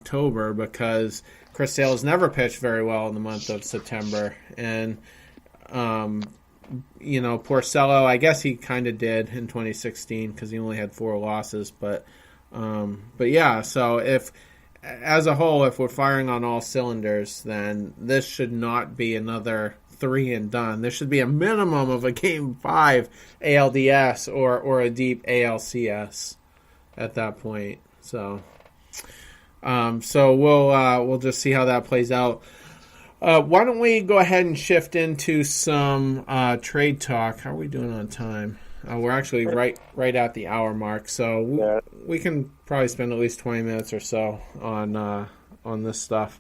October because Chris Sale's never pitched very well in the month of September. And, Porcello, I guess he kind of did in 2016 because he only had 4 losses. But yeah, so as a whole, if we're firing on all cylinders, then this should not be another 3 and done. There should be a minimum of a Game 5 ALDS or a deep ALCS at that point. So we'll just see how that plays out. Why don't we go ahead and shift into some trade talk? How are we doing on time? We're actually right at the hour mark, so we can probably spend at least 20 minutes or so on this stuff.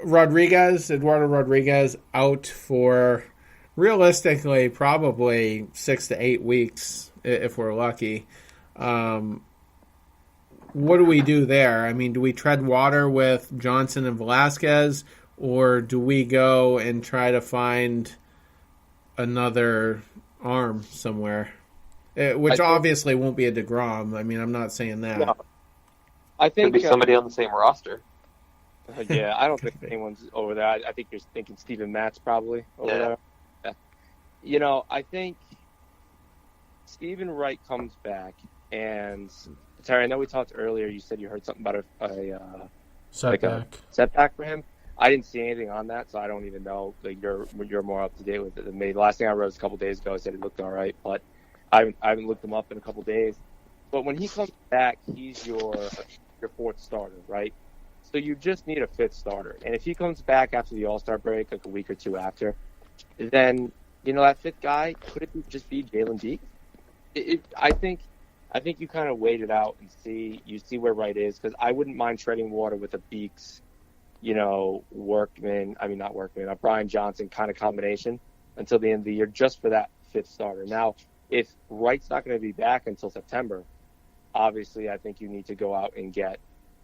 Eduardo Rodriguez out for realistically probably 6 to 8 weeks if we're lucky. What do we do there? I mean, do we tread water with Johnson and Velasquez, or do we go and try to find another arm somewhere? Which obviously won't be a DeGrom. I mean, I'm not saying that. No. I think could be somebody on the same roster. Yeah, I don't think anyone's over there. I think you're thinking Steven Matz probably over there. Yeah. I think Stephen Wright comes back, and Terry, I know we talked earlier. You said you heard something about a setback for him. I didn't see anything on that, so I don't even know. Like you're more up to date with it than me. The last thing I wrote was a couple days ago. I said he looked all right, but I haven't looked him up in a couple days. But when he comes back, he's your 4th starter, right? So you just need a 5th starter. And if he comes back after the All-Star break, like a week or 2 after, then, that 5th guy, could it just be Jalen Beek? I think you kind of wait it out and see where Wright is, because I wouldn't mind treading water with a Beeks, a Brian Johnson kind of combination until the end of the year just for that 5th starter. Now, if Wright's not going to be back until September, obviously I think you need to go out and get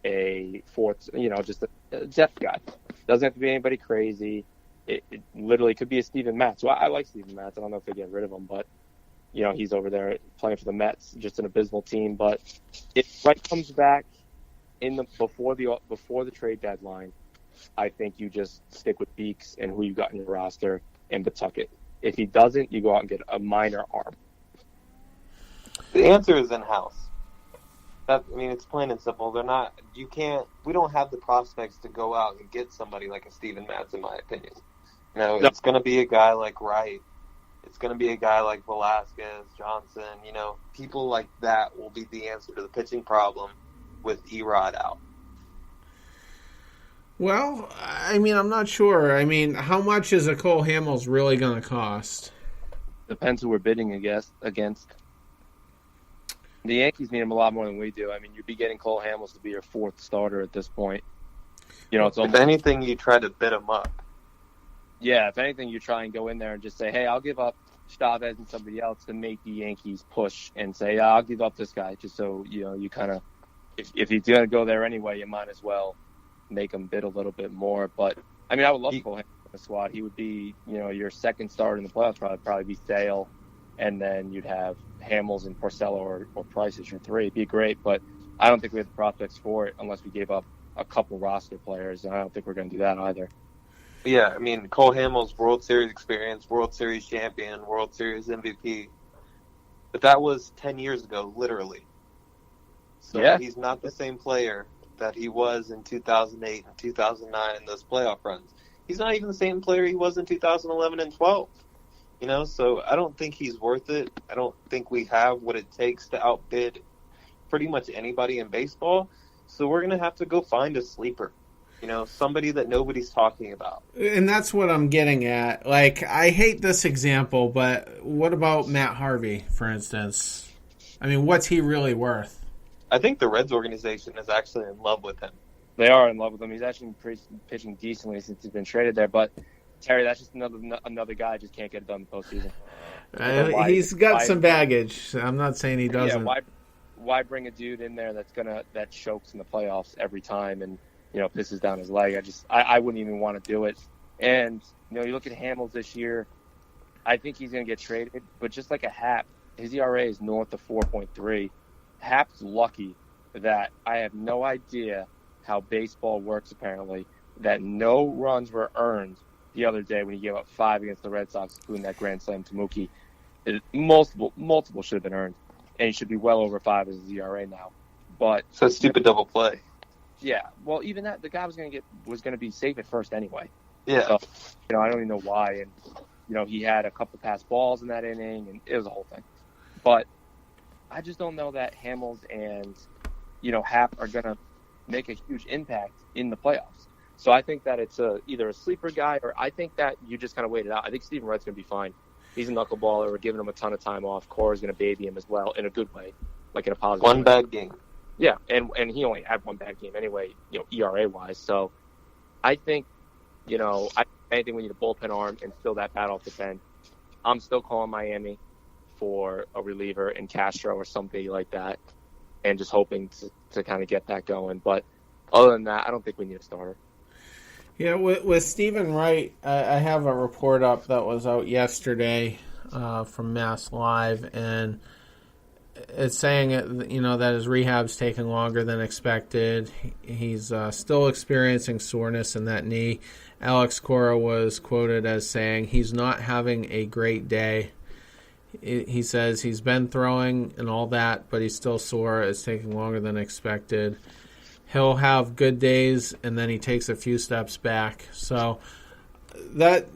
a 4th, just a depth guy. Doesn't have to be anybody crazy. It literally could be a Steven Matz. Well, I like Steven Matz. I don't know if they get rid of him, but he's over there playing for the Mets, just an abysmal team. But if Wright comes back before the trade deadline, I think you just stick with Beeks and who you got in your roster and Pawtucket. If he doesn't, you go out and get a minor arm. The answer is in-house. It's plain and simple. We don't have the prospects to go out and get somebody like a Steven Matz, in my opinion. It's going to be a guy like Wright. It's going to be a guy like Velasquez, Johnson. People like that will be the answer to the pitching problem with Erod out. Well, I'm not sure. How much is a Cole Hamels really going to cost? Depends who we're bidding against. The Yankees need him a lot more than we do. You'd be getting Cole Hamels to be your 4th starter at this point. If anything, you try to bid him up. Yeah, if anything, you try and go in there and just say, hey, I'll give up Chavez and somebody else to make the Yankees push and say, yeah, I'll give up this guy just so, you kind of, if he's going to go there anyway, you might as well make him bid a little bit more. But, I would love Cole Hamels in the squad. He would be, your 2nd starter in the playoffs, probably be Sale, and then you'd have Hamels and Porcello or Price as your 3. It'd be great, but I don't think we have the prospects for it unless we gave up a couple roster players, and I don't think we're going to do that either. Yeah, Cole Hamels, World Series experience, World Series champion, World Series MVP. But that was 10 years ago, literally. So He's not the same player that he was in 2008 and 2009 in those playoff runs. He's not even the same player he was in 2011 and 12. So I don't think he's worth it. I don't think we have what it takes to outbid pretty much anybody in baseball. So we're going to have to go find a sleeper. Somebody that nobody's talking about. And that's what I'm getting at. I hate this example, but what about Matt Harvey, for instance? What's he really worth? I think the Reds organization is actually in love with him. They are in love with him. He's actually pitching decently since he's been traded there. But, Terry, that's just another guy just can't get it done in the postseason. He's got some baggage. I'm not saying he doesn't. Yeah, why bring a dude in there that chokes in the playoffs every time and pisses down his leg? I wouldn't even want to do it. And you look at Hamels this year. I think he's going to get traded, but just like a Hap, his ERA is north of 4.3. Hap's lucky that I have no idea how baseball works, apparently, that no runs were earned the other day when he gave up 5 against the Red Sox, including that grand slam to Mookie. Multiple should have been earned, and he should be well over 5 as his ERA now. But so stupid double play. Yeah, well, even that, the guy was going to be safe at first anyway. Yeah. So, I don't even know why. And, he had a couple passed balls in that inning, and it was a whole thing. But I just don't know that Hamels and, Happ are going to make a huge impact in the playoffs. So I think that it's either a sleeper guy, or I think that you just kind of wait it out. I think Steven Wright's going to be fine. He's a knuckleballer. We're giving him a ton of time off. Cora's going to baby him as well in a good way, like in a positive way. One bad game. Yeah, and he only had one bad game anyway, ERA-wise. So I think, I think we need a bullpen arm and still that bat off the pen. I'm still calling Miami for a reliever in Castro or somebody like that, and just hoping to kind of get that going. But other than that, I don't think we need a starter. Yeah, with Steven Wright, I have a report up that was out yesterday from Mass Live, and it's saying that his rehab's taking longer than expected. He's still experiencing soreness in that knee. Alex Cora was quoted as saying he's not having a great day. He says he's been throwing and all that, but he's still sore. It's taking longer than expected. He'll have good days, and then he takes a few steps back. So that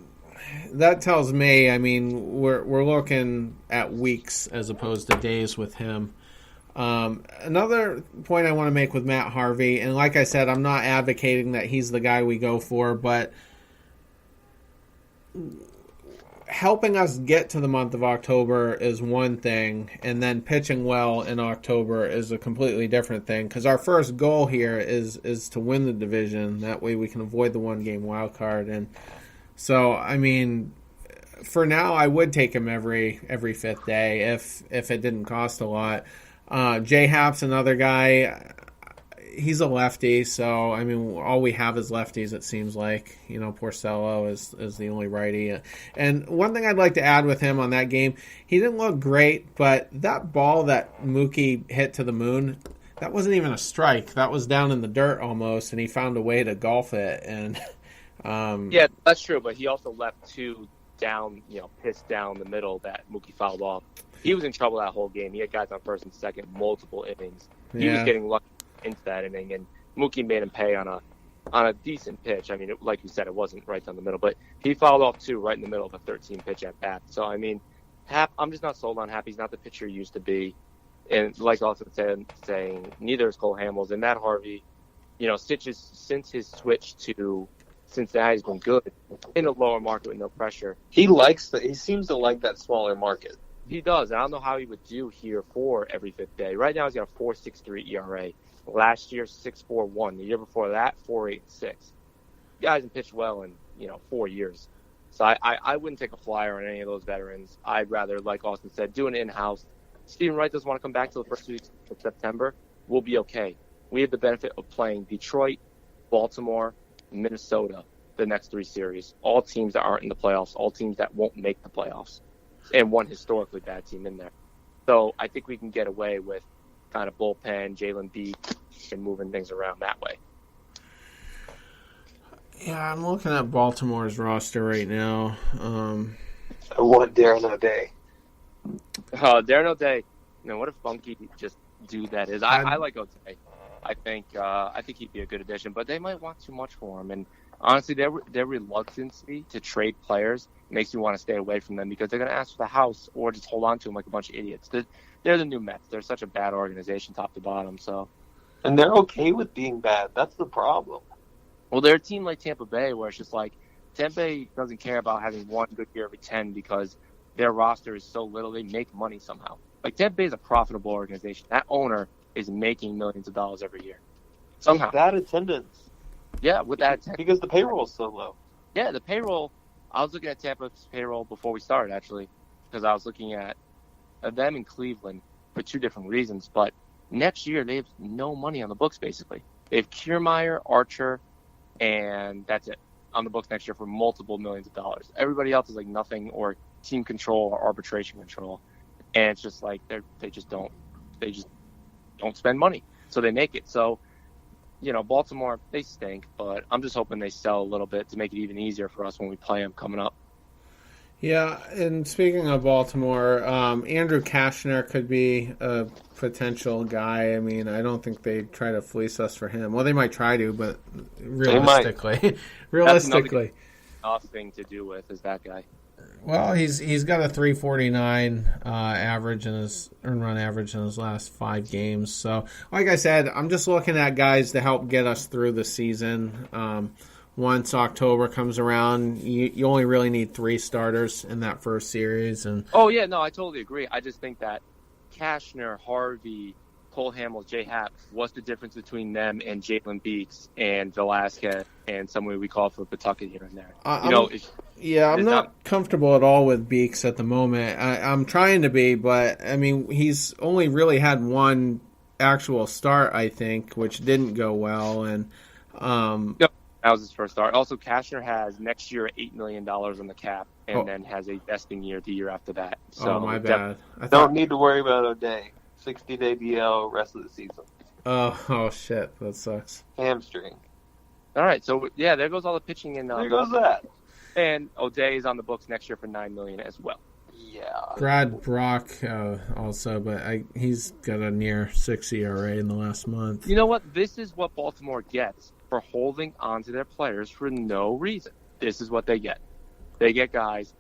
tells me, we're looking at weeks as opposed to days with him. Another point I want to make with Matt Harvey, and like I said, I'm not advocating that he's the guy we go for, but helping us get to the month of October is one thing, and then pitching well in October is a completely different thing, because our first goal here is to win the division. That way we can avoid the one-game wild card. And so, for now, I would take him every fifth day if it didn't cost a lot. Jay Happ's another guy. He's a lefty, so all we have is lefties. It seems like Porcello is the only righty. And one thing I'd like to add with him on that game, he didn't look great, but that ball that Mookie hit to the moon, that wasn't even a strike. That was down in the dirt almost, and he found a way to golf it. And yeah, that's true. But he also left 2 down, pissed down the middle that Mookie fouled off. He was in trouble that whole game. He had guys on first and second multiple innings. He was getting lucky into that inning, and Mookie made him pay on a decent pitch. Like you said, it wasn't right down the middle, but he fouled off 2 right in the middle of a 13-pitch at bat. So Happ, I'm just not sold on Happ. He's not the pitcher he used to be, and like also saying, neither is Cole Hamels and Matt Harvey. Since his switch to Cincinnati has been good in a lower market with no pressure. He seems to like that smaller market. He does, and I don't know how he would do here for every fifth day. Right now, he's got a 4.63 ERA. Last year, 6.41. The year before that, 4.86. He hasn't pitched well in 4 years. So I wouldn't take a flyer on any of those veterans. I'd rather, like Austin said, do an in-house. Steven Wright doesn't want to come back till the first 2 weeks of September. We'll be okay. We have the benefit of playing Detroit, Baltimore, Minnesota the next 3 series. All teams that aren't in the playoffs, all teams that won't make the playoffs, and one historically bad team in there. So I think we can get away with kind of bullpen, Jalen Beek, and moving things around that way. Yeah, I'm looking at Baltimore's roster right now. I want Darren O'Day. Darren O'Day, what a funky just dude that is. I like O'Day. I think he'd be a good addition, but they might want too much for him. And honestly, their reluctance to trade players makes you want to stay away from them, because they're going to ask for the house or just hold on to them like a bunch of idiots. They're the new Mets. They're such a bad organization, top to bottom. So, and they're okay with being bad. That's the problem. Well, they're a team like Tampa Bay, where it's just like Tampa Bay doesn't care about having one good year every 10 because their roster is so little. They make money somehow. Like, Tampa Bay is a profitable organization. That owner is making millions of dollars every year somehow. That attendance. Yeah, with that attendance. Because the payroll is so low. Yeah, the payroll. I was looking at Tampa's payroll before we started, actually, because I was looking at them in Cleveland for 2 different reasons. But next year, they have no money on the books, basically. They have Kiermaier, Archer, and that's it on the books next year for multiple millions of dollars. Everybody else is like nothing, or team control or arbitration control. And it's just like they just don't spend money. so they make it. So, Baltimore, they stink, but I'm just hoping they sell a little bit to make it even easier for us when we play them coming up. Yeah, and speaking of Baltimore, Andrew Kashner could be a potential guy. I mean, I don't think they try to fleece us for him. Well, they might try to, but realistically, That's nothing to do with is that guy. Well, he's got a 349 average in his earned run average in his last 5 games. So, like I said, I'm just looking at guys to help get us through the season. Once October comes around, you only really need 3 starters in that first series. And I totally agree. I just think that Kashner, Harvey, Cole Hamels, J. Happ, what's the difference between them and Jalen Beeks and Velasquez and someone we call for Pawtucket here and there? I'm not comfortable at all with Beeks at the moment. I'm trying to be, but I mean, he's only really had one actual start, I think, which didn't go well. And that was his first start. Also, Kashner has next year $8 million on the cap, and then has a vesting year the year after that. So my bad. Don't need to worry about O'Day. 60-day DL, rest of the season. Oh shit, that sucks. Hamstring. All right, so there goes all the pitching in. There goes that. And O'Day is on the books next year for $9 million as well. Yeah. Brad Brock also, but he's got a near 6 ERA in the last month. You know what? This is what Baltimore gets for holding onto their players for no reason. This is what they get. They get guys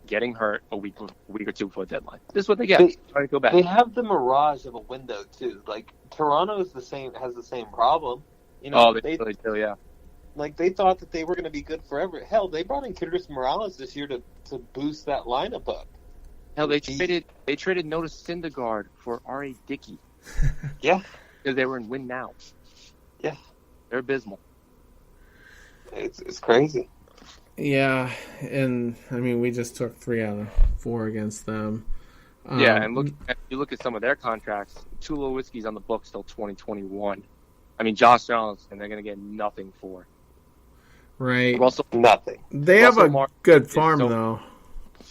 getting hurt a week or two before deadline. This is what they get. Trying to go back. They have the mirage of a window too. Like Toronto has the same problem. They really do, yeah. Like they thought that they were going to be good forever. Hell, they brought in Kidris Morales this year to boost that lineup up. Hell, they traded Notice Syndergaard for R.A. Dickey. Yeah, because they were in win now. Yeah, they're abysmal. It's crazy. Yeah, and I mean, we just took 3 out of 4 against them. And you look at some of their contracts. Tulowitzki's on the books till 2021. I mean, Josh Johnson, they're going to get nothing for. Right. Nothing. They have a good farm, though.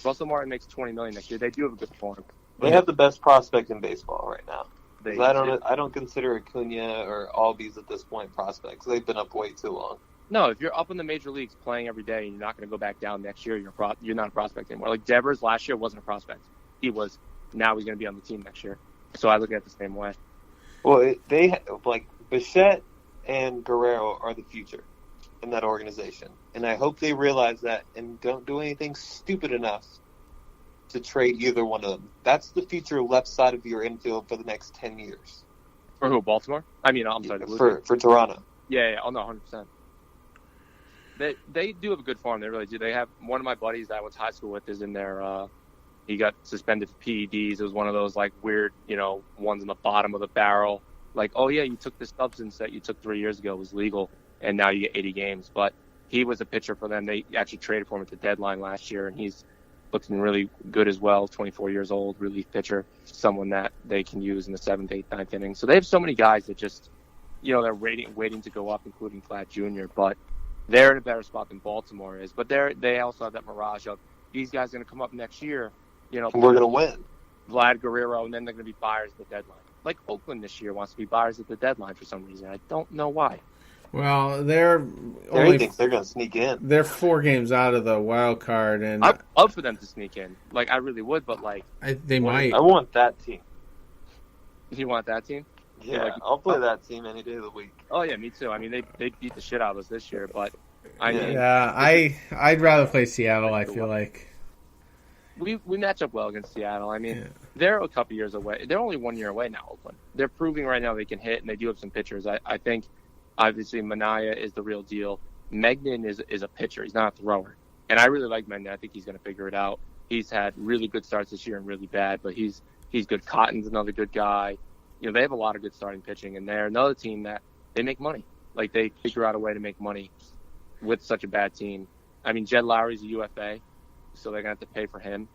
Russell Martin makes $20 million next year. They do have a good farm. They have the best prospect in baseball right now. I don't consider Acuna or Albies at this point prospects. They've been up way too long. No, if you're up in the major leagues playing every day and you're not going to go back down next year, you're not a prospect anymore. Like Devers last year wasn't a prospect. He was. Now he's going to be on the team next year. So I look at it the same way. Well, Bichette and Guerrero are the future in that organization. And I hope they realize that and don't do anything stupid enough to trade either one of them. That's the future left side of your infield for the next 10 years. For who, Baltimore? I mean, I'm sorry. For Toronto. Yeah. Oh, no, 100%. They do have a good farm. They really do. They have one of my buddies that I went to high school with is in there. He got suspended for PEDs. It was one of those like weird, ones in the bottom of the barrel. Like, oh yeah, you took this substance that you took 3 years ago, was legal, and now you get 80 games. But he was a pitcher for them. They actually traded for him at the deadline last year, and he's looking really good as well. 24 years old, relief pitcher, someone that they can use in the 7th, 8th, 9th inning. So they have so many guys that just, they're waiting to go up, including Vlad Jr. But they're in a better spot than Baltimore is. But they also have that mirage of these guys are going to come up next year. We're going to win. Vlad, Guerrero, and then they're going to be buyers at the deadline. Like Oakland this year wants to be buyers at the deadline for some reason. I don't know why. Well, Everybody thinks they're going to sneak in. They're 4 games out of the wild card, and I'd love for them to sneak in. Like I really would, but they might. I want that team. You want that team? Yeah, I'll play that team any day of the week. Oh yeah, me too. I mean, they beat the shit out of us this year, but I'd rather play Seattle. I feel like we match up well against Seattle. I mean, they're a couple years away. They're only 1 year away now. Oakland. They're proving right now they can hit, and they do have some pitchers. I think obviously Manaea is the real deal. Megnan is a pitcher. He's not a thrower, and I really like Megnan. I think he's going to figure it out. He's had really good starts this year and really bad, but he's good. Cotton's another good guy. They have a lot of good starting pitching, and they're another team that they make money. Like they figure out a way to make money with such a bad team. I mean, Jed Lowry's a UFA, so they're gonna have to pay for him.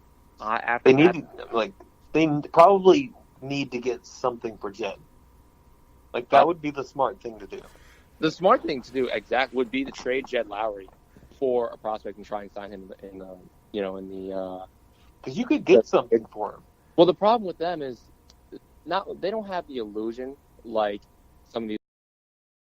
They probably need to get something for Jed. Like that would be the smart thing to do. The smart thing to do would be to trade Jed Lowry for a prospect and try and sign him in the. Because you could get something for him. Well, the problem with them is they don't have the illusion like some of these